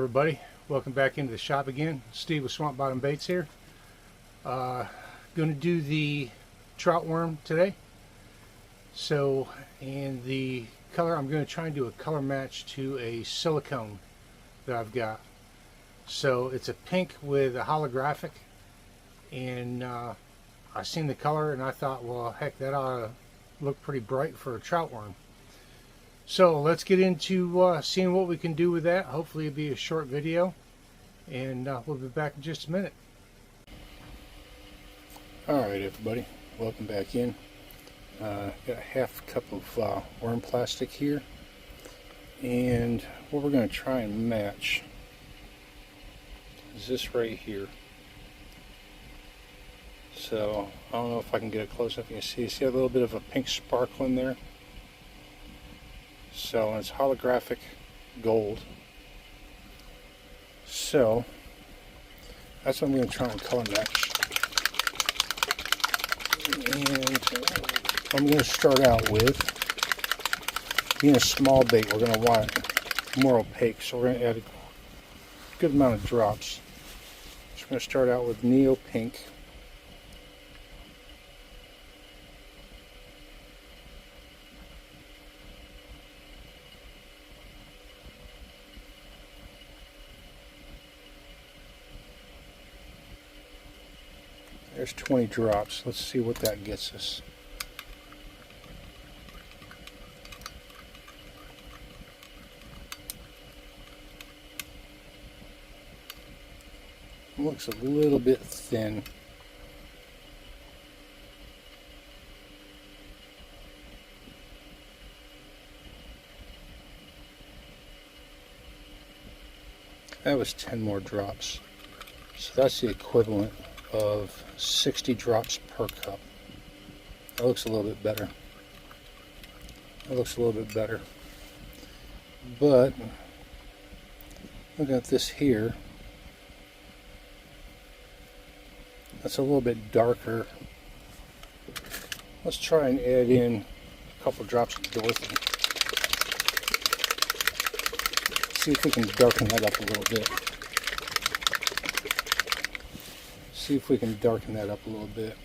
everybody, welcome back into the shop again. Steve with Swamp Bottom Baits here. Going to do the trout worm today. So, and the color, I'm going to try and do a color match to a silicone that I've got. So it's a pink with a holographic, and I seen the color and I thought, well, heck, that ought to look pretty bright for a trout worm. So let's get into seeing what we can do with that. Hopefully it'll be a short video, and we'll be back in just a minute. Alright everybody, welcome back in. Got a half cup of worm plastic here, and what we're going to try and match is this right here. So I don't know if I can get it close enough. You can see a little bit of a pink sparkle in there. So it's holographic gold. So that's what I'm going to try and color match. And I'm going to start out with, being a small bait, we're going to want it more opaque. So we're going to add a good amount of drops. So we're going to start out with neo pink. There's 20 drops. Let's see what that gets us. It looks a little bit thin. That was 10 more drops. So that's the equivalent of 60 drops per cup. That looks a little bit better. That looks a little bit better. But looking at this here, that's a little bit darker. Let's try and add in a couple drops of Dorothy. See if we can darken that up a little bit. See if we can darken that up a little bit.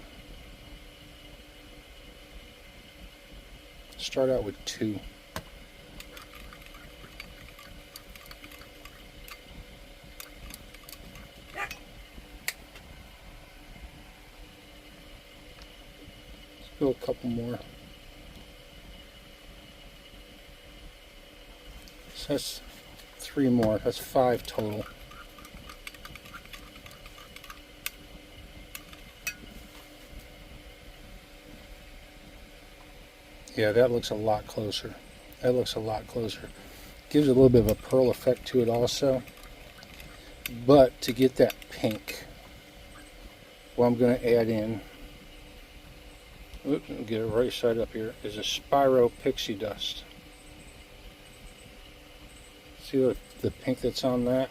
Start out with 2. Let's go a couple more. So that's 3 more. That's 5 total. Yeah, that looks a lot closer. That looks a lot closer. Gives a little bit of a pearl effect to it also. But to get that pink, what I'm going to add in, oops, get it right side up here, is a Spyro pixie dust. See the pink that's on that?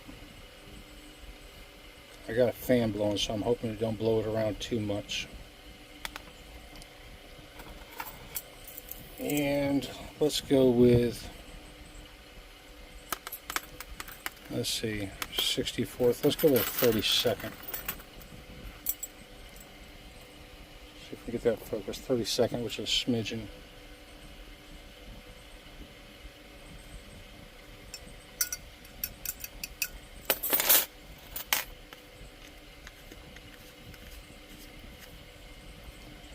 I got a fan blowing, so I'm hoping it don't blow it around too much. And let's go with, let's see, 64th. Let's go with 32nd. See if we get that focus. 32nd, which is a smidgen.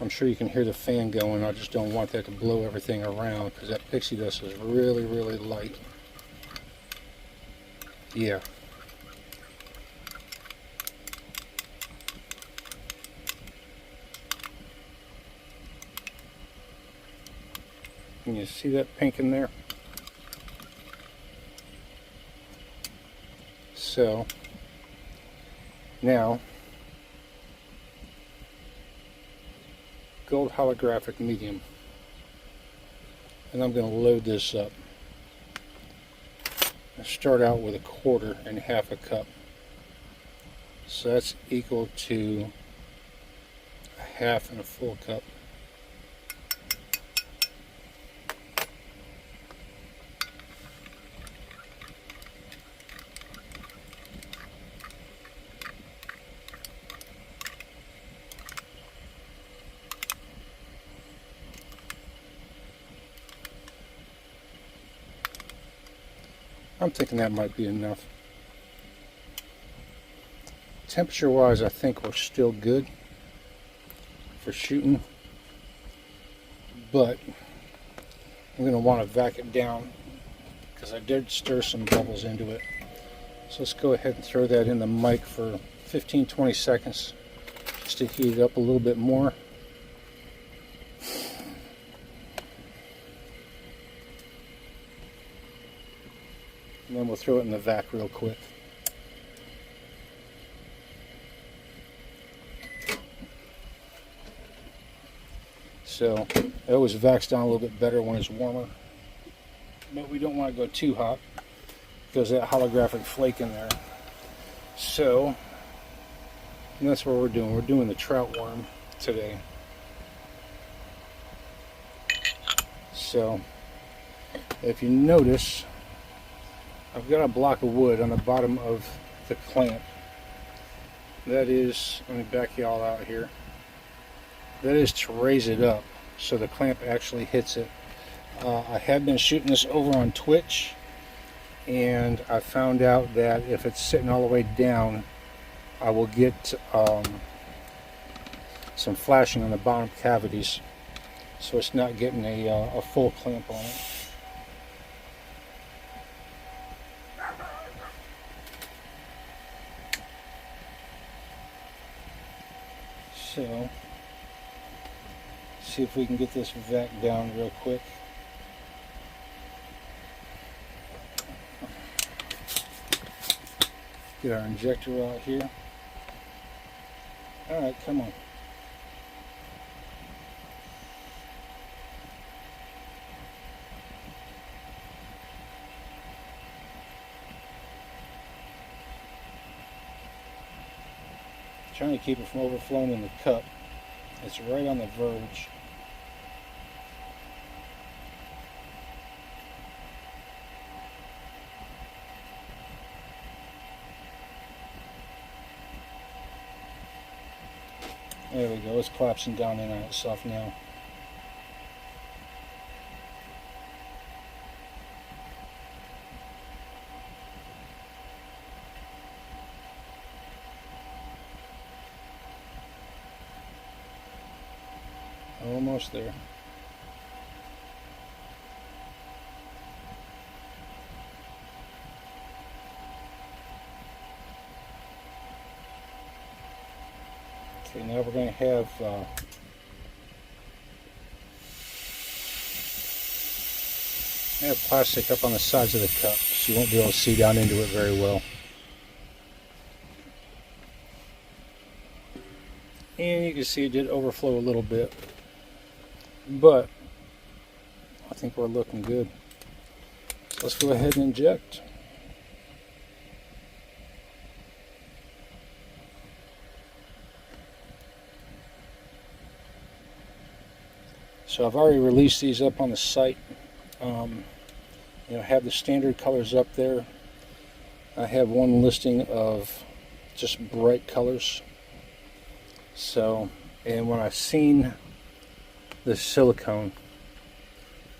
I'm sure you can hear the fan going. I just don't want that to blow everything around because that pixie dust is really, really light. Yeah. Can you see that pink in there? So, now, gold holographic medium, and I'm going to load this up. I start out with 1/4 and 1/2 cup, so that's equal to 1/2 and a full cup. I'm thinking that might be enough. Temperature wise, I think we're still good for shooting, but I'm going to want to vac it down because I did stir some bubbles into it. So let's go ahead and throw that in the mic for 15-20 seconds just to heat it up a little bit more. And then we'll throw it in the vac real quick. So it always vacs down a little bit better when it's warmer. But we don't want to go too hot because that holographic flake in there. So that's what we're doing. We're doing the Trout Worm today. So if you notice, I've got a block of wood on the bottom of the clamp. That is, let me back you all out here. That is to raise it up so the clamp actually hits it. I have been shooting this over on Twitch, and I found out that if it's sitting all the way down, I will get some flashing on the bottom cavities, so it's not getting a full clamp on it. So, see if we can get this vac down real quick. Get our injector out here. Alright, come on. Trying to keep it from overflowing in the cup. It's right on the verge. There we go, it's collapsing down in on itself now. Almost there. Okay, now we're going to have plastic up on the sides of the cup, so you won't be able to see down into it very well. And you can see it did overflow a little bit, but I think we're looking good. So let's go ahead and inject. So I've already released these up on the site. Have the standard colors up there. I have one listing of just bright colors. So, and when I've seen the silicone,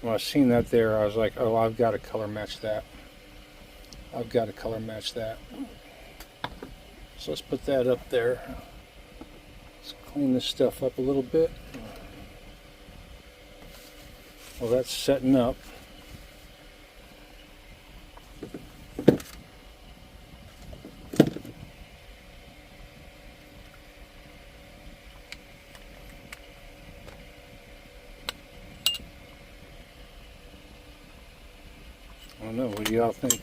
when I've seen that there, I was like, oh, I've got to color match that. I've got to color match that. So let's put that up there. Let's clean this stuff up a little bit. Well, that's setting up. I don't know, what do y'all think?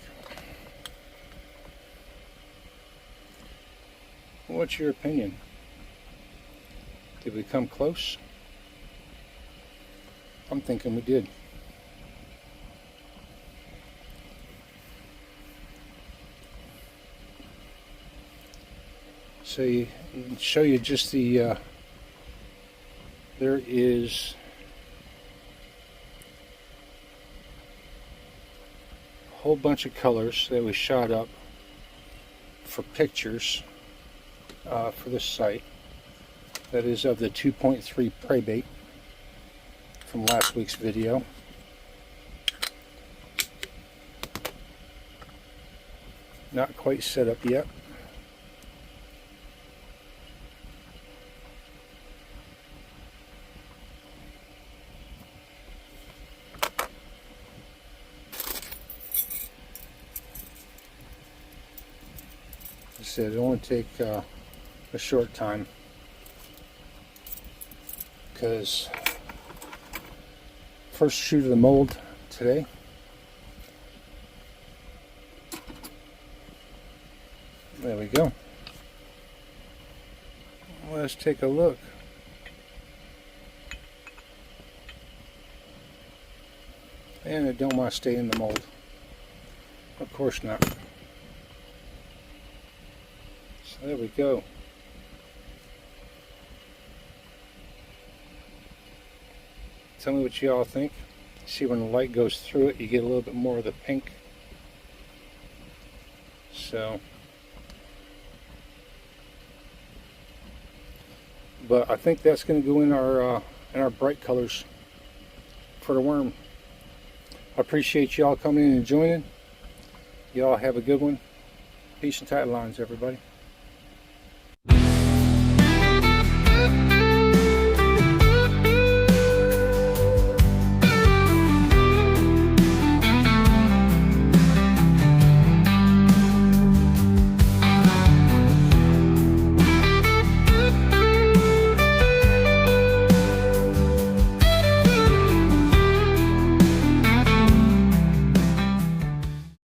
What's your opinion? Did we come close? I'm thinking we did. So you show you just the there is a whole bunch of colors that we shot up for pictures for this site. That is of the 2.3 prey bait from last week's video. Not quite set up yet. I said it only take a short time because first shoot of the mold today. There we go. Let's take a look. And I don't want to stay in the mold. Of course not. So there we go. Tell me what you all think. See, when the light goes through it, you get a little bit more of the pink. So, but I think that's going to go in our bright colors for the worm. I appreciate y'all coming in and joining. Y'all have a good one. Peace and tight lines, everybody.